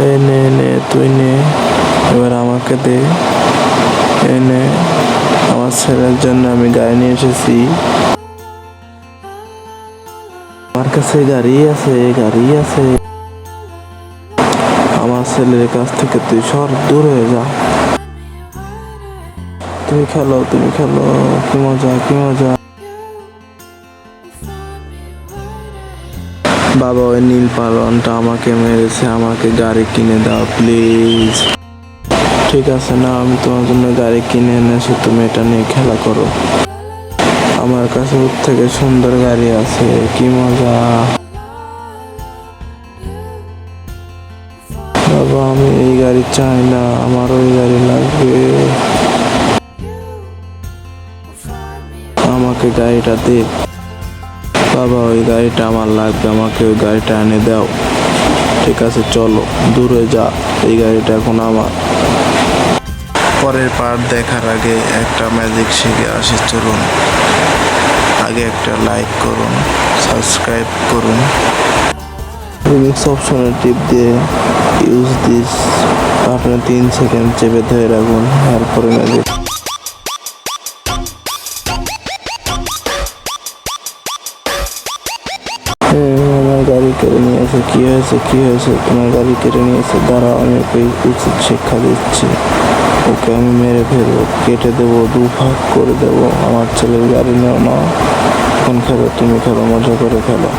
এই নে নে তুই নে, এবার আমাকে দে। এনে আমার ছেলের জন্য আমি গাড়ি নিয়ে এসেছি। আমার কাছে গাড়ি আছে, গাড়ি আছে। আমার ছেলের কাছ থেকে তুই সর, দূর হয়ে যা। তুমি খেলো, তুমি খেলো, কি মজা, কি মজা। বাবা ওই নীল পালনটা আমাকে মেরেছে, আমাকে গাড়ি কিনে দাও প্লিজ। ঠিক আছে না, আমি তোমার জন্য গাড়ি কিনে এনেছি, তুমি এটা নিয়ে খেলা করো। আমার কাছে ওর থেকে সুন্দর গাড়ি আছে, কি মজা। বাবা আমি এই গাড়ি চাই না, আমার ওই গাড়ি লাগবে। আমাকে গাড়িটা দে বাবা, ওই গাড়িটা আমার লাগবে, আমাকে ওই গাড়িটা এনে দাও। ঠিক আছে চলো, দূরে যা, এই গাড়িটা এখন আমার। পরের পার্ট দেখার আগে একটা ম্যাজিক শিখে আসি, চলুন। আগে একটা লাইক করুন, সাবস্ক্রাইব করুন, রিমিক্স অপশনে টিপ দিয়ে ইউজ দিস আপনি 3 সেকেন্ড চেপে ধরে রাখুন, তারপরে ম্যাজিক। আমার গাড়ি কেড়ে নিয়েছে, কি হয়েছে, কি হয়েছে? তোমার গাড়ি কেড়ে নিয়েছে, দাঁড়াও আমি ওকে উচিত শিক্ষা দিচ্ছি। ওকে আমি মেরে ফেলবো, কেটে দেবো, 2 ভাগ করে দেবো। আমার ছেলের গাড়ি নেও না, এখন খেলো, তুমি খেলো, মজা করে খেলো।